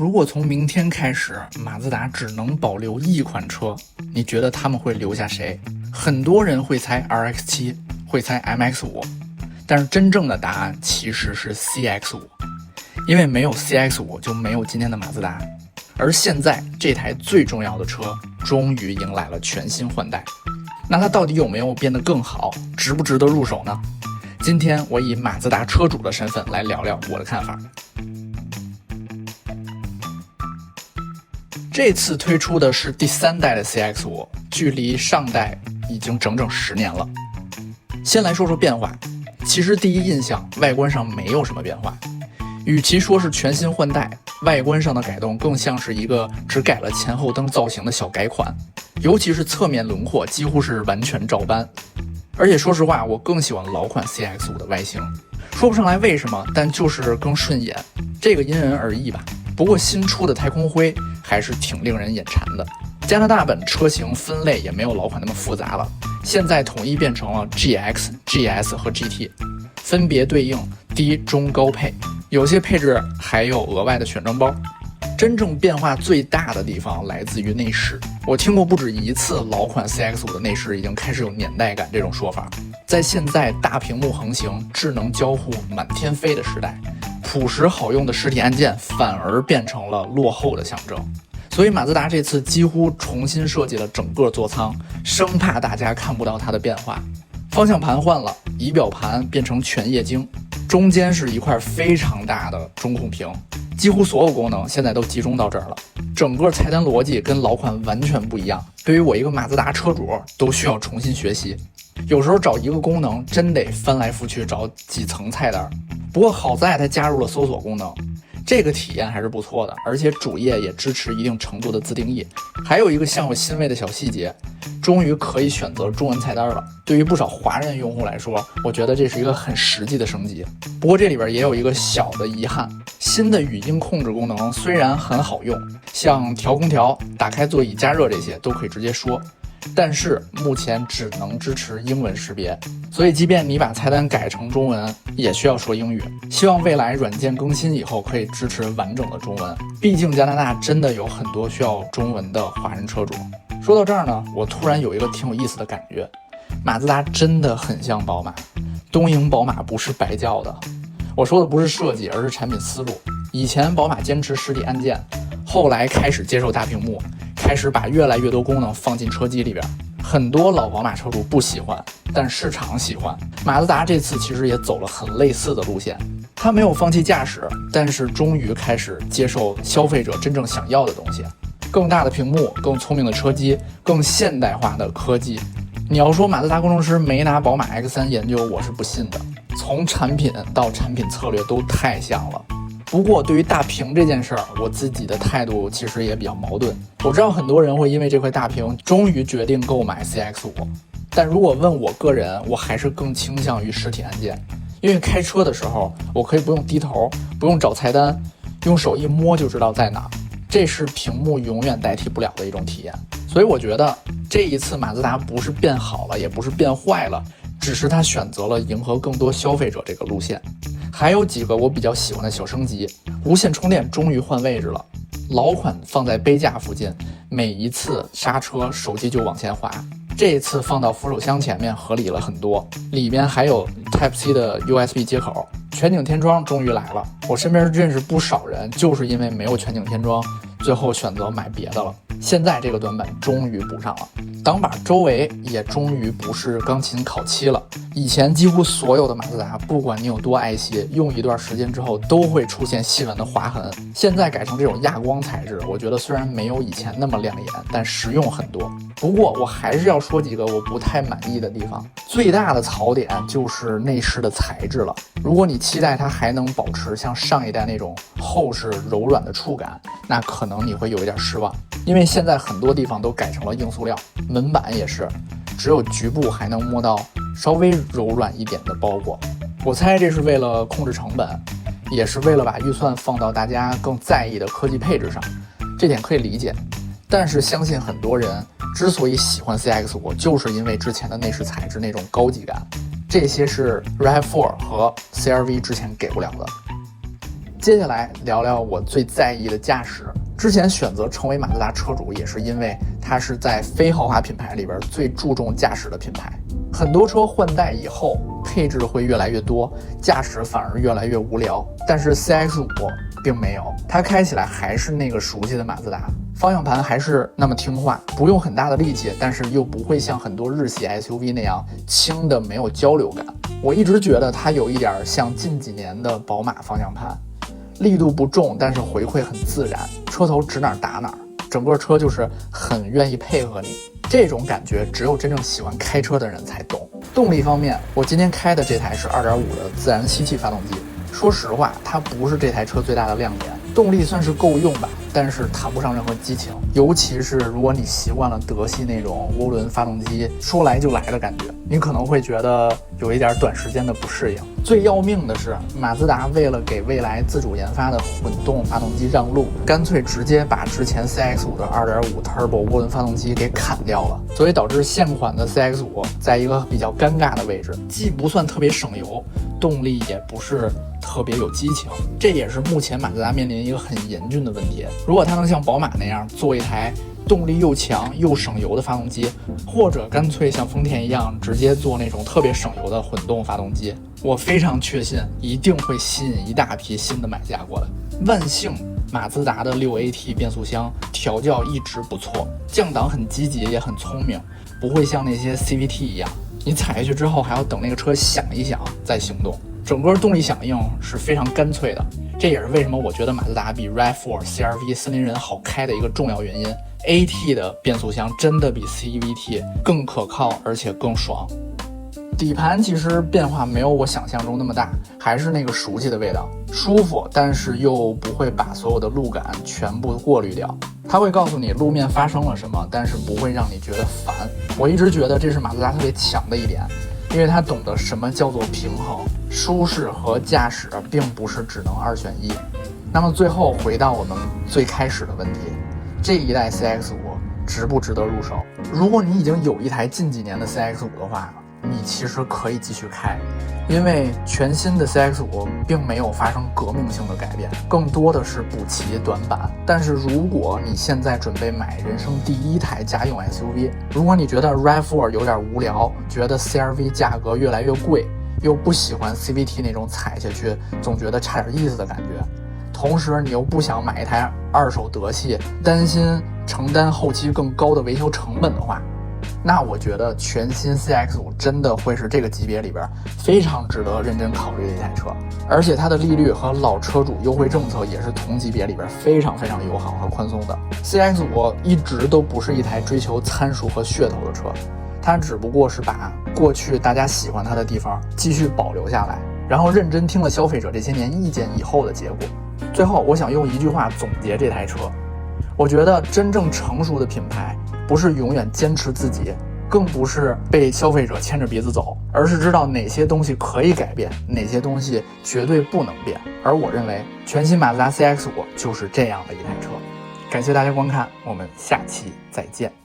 如果從明天開始，馬自達只能保留一款車，你覺得他們會留下誰？很多人會猜 RX-7， 會猜 MX-5， 但是真正的答案其實是 CX-5， 因為沒有 CX-5 就沒有今天的馬自達。而現在這台最重要的車終於迎來了全新換代，那它到底有沒有變得更好，值不值得入手呢？今天我以馬自達車主的身份來聊聊我的看法。這次推出的是第3代的 CX-5， 距離上代已經整整10年了。先來說說變化，其實第一印象外觀上沒有什麼变化，與其說是全新換代，外觀上的改动更像是一個只改了前後燈造型的小改款，尤其是側面轮廓幾乎是完全照搬。而且说實話，我更喜歡老款 CX-5 的外形，說不上來為什麼，但就是更順眼，這個因人而異吧。不過新出的太空灰還是挺令人眼饞的。加拿大本車型分類也沒有老款那麼複雜了，現在統一變成了 GX、GS 和 GT， 分別對應低、中、高配，有些配置還有額外的选装包。真正变化最大的地方來自於内飾，我聽過不止一次老款 CX-5 的内飾已經開始有年代感这種說法。在現在大屏幕橫行、智能交互滿天飛的时代，朴實好用的實體按鍵反而變成了落後的象徵。所以馬自達這次幾乎重新設計了整個座艙，生怕大家看不到它的變化。方向盤換了，儀表盤變成全液晶，中間是一塊非常大的中控屏，幾乎所有功能现在都集中到這兒了。整個菜單邏輯跟老款完全不一樣，對於我一個馬自達車主都需要重新學習。有時候找一個功能真得翻來覆去找幾層菜單。不過好在它加入了搜索功能，這個體驗還是不錯的，而且主頁也支持一定程度的自定義。還有一個像我欣慰的小細節，終於可以選擇中文菜單了。對於不少華人用戶來說，我覺得這是一個很實際的升級。不過這裡邊也有一個小的遺憾，新的語音控制功能雖然很好用，像調空調、打開座椅加熱這些都可以直接說，但是目前只能支持英文識別，所以即便你把菜单改成中文，也需要說英語。希望未来軟件更新以後可以支持完整的中文，畢竟加拿大真的有很多需要中文的华人車主。說到這兒呢，我突然有一個挺有意思的感覺，馬自達真的很像寶馬，東瀛寶馬不是白叫的。我說的不是設計，而是產品思路。以前寶馬堅持實體按鍵，後來開始接受大屏幕，開始把越來越多功能放進車機裡邊。很多老寶馬車主不喜歡，但市场喜歡。馬自達這次其實也走了很類似的路線，他沒有放棄駕駛，但是終於開始接受消費者真正想要的東西。更大的屏幕，更聰明的車機，更現代化的科技。你要說馬自達工程師沒拿寶馬 X3 研究，我是不信的。從產品到產品策略都太像了。不過對於大屏這件事兒，我自己的態度其實也比較矛盾。我知道很多人會因為這塊大屏終於決定購買 CX-5， 但如果問我個人，我還是更傾向於實體按鍵，因為開車的時候我可以不用低頭，不用找菜單，用手一摸就知道在哪，這是屏幕永遠代替不了的一種體驗。所以我覺得這一次馬自達不是變好了，也不是變壞了，只是他選擇了迎合更多消費者這個路線。還有幾個我比較喜歡的小升級，無線充電終於換位置了，老款放在杯架附近，每一次剎車手機就往前滑，這一次放到扶手箱前面合理了很多。裡面還有 Type-C 的 USB 接口，全景天窗終于來了。我身邊認識不少人就是因為沒有全景天窗，最後選擇買別的了。現在這個短板終於補上了，擋把周圍也終於不是鋼琴烤漆了。以前幾乎所有的馬自達，不管你有多愛惜，用一段時間之後都會出現細紋的劃痕。現在改成這種亞光材質，我覺得雖然沒有以前那麼亮眼，但實用很多。不過我還是要說幾個我不太滿意的地方。最大的槽點就是內飾的材質了。如果你期待它還能保持像上一代那種厚實柔軟的觸感，那可能你会有一點失望。因为现在很多地方都改成了硬塑料，门板也是，只有局部還能摸到稍微柔軟一點的包裹。我猜這是為了控制成本，也是為了把預算放到大家更在意的科技配置上，這點可以理解。但是相信很多人之所以喜歡 CX-5，就是因為之前的內飾材質那種高級感，這些是 RAV4 和 CR-V 之前給不了的。接下來聊聊我最在意的駕駛。之前選擇成為馬自達車主，也是因為它是在非豪华品牌裡邊最注重駕駛的品牌。很多车換代以後，配置会越來越多，駕駛反而越來越無聊。但是 CX-5并没有，它開起來還是那個熟悉的馬自達，方向盤還是那麼聽話，不用很大的力氣，但是又不會像很多日系 SUV 那樣輕的沒有交流感。我一直覺得它有一點像近幾年的寶馬方向盤，力度不重，但是回饋很自然，車頭指哪打哪，整個車就是很願意配合你。這種感覺只有真正喜歡開車的人才懂。動力方面，我今天開的這台是 2.5 的自然吸气發動機。說實話，它不是這台車最大的亮點，动力算是夠用吧，但是談不上任何激情。尤其是如果你習慣了德系那種涡輪發动機說來就来的感覺，你可能會覺得有一點短時间的不適应。最要命的是，馬自達为了给未来自主研发的混动发动机讓路，乾脆直接把之前 CX-5 的 2.5 Turbo 涡輪發動機給砍掉了，所以導致現款的 CX-5 在一個比較尷尬的位置，既不算特別省油，動力也不是特別有激情。這也是目前馬自達面臨一個很嚴峻的問題。如果它能像寶馬那樣做一台動力又強又省油的發動機，或者乾脆像豐田一樣直接做那種特別省油的混動發動機，我非常確信一定會吸引一大批新的買家過來。萬幸馬自達的 6AT 變速箱調教一直不錯，降檔很積極也很聰明，不會像那些 CVT 一樣，你踩下去之後還要等那個車響一響再行動。整個動力響應是非常乾脆的，這也是為什麼我覺得馬自達比 RAV4、CR-V 森林人好開的一個重要原因。AT 的變速箱真的比 CVT 更可靠，而且更爽。底盤其實變化沒有我想象中那麼大，還是那個熟悉的味道，舒服，但是又不會把所有的路感全部過濾掉。它會告訴你路面發生了什麼，但是不會讓你覺得煩。我一直覺得這是馬自達特別強的一點，因為它懂得什麼叫做平衡，舒適和駕駛並不是只能二選一。那麼最後回到我們最開始的問題，這一代 CX-5 值不值得入手？如果你已經有一台近幾年的 CX-5 的話，你其實可以繼續開，因為全新的 CX-5 並沒有發生革命性的改變，更多的是補齊短板。但是如果你現在準備買人生第一台家用 SUV， 如果你覺得 RAV4 有點無聊，覺得 CR-V 價格越來越貴，又不喜歡 CVT 那種踩下去總覺得差點意思的感覺，同時你又不想買一台二手德系，擔心承擔後期更高的維修成本的話，那我覺得全新 CX-5 真的會是這個級別裡邊非常值得認真考慮的一台車，而且它的利率和老車主優惠政策也是同級別裡邊非常非常友好和寬鬆的。CX-5 一直都不是一台追求參數和噱頭的車，它只不過是把過去大家喜歡它的地方繼續保留下來，然後認真聽了消費者這些年意見以後的結果。最後我想用一句話總結這台車，我覺得真正成熟的品牌不是永遠堅持自己，更不是被消費者牽着鼻子走，而是知道哪些東西可以改变，哪些東西絕對不能變。而我認為全新馬自達 CX-5 就是這樣的一台車。感謝大家觀看，我們下期再見。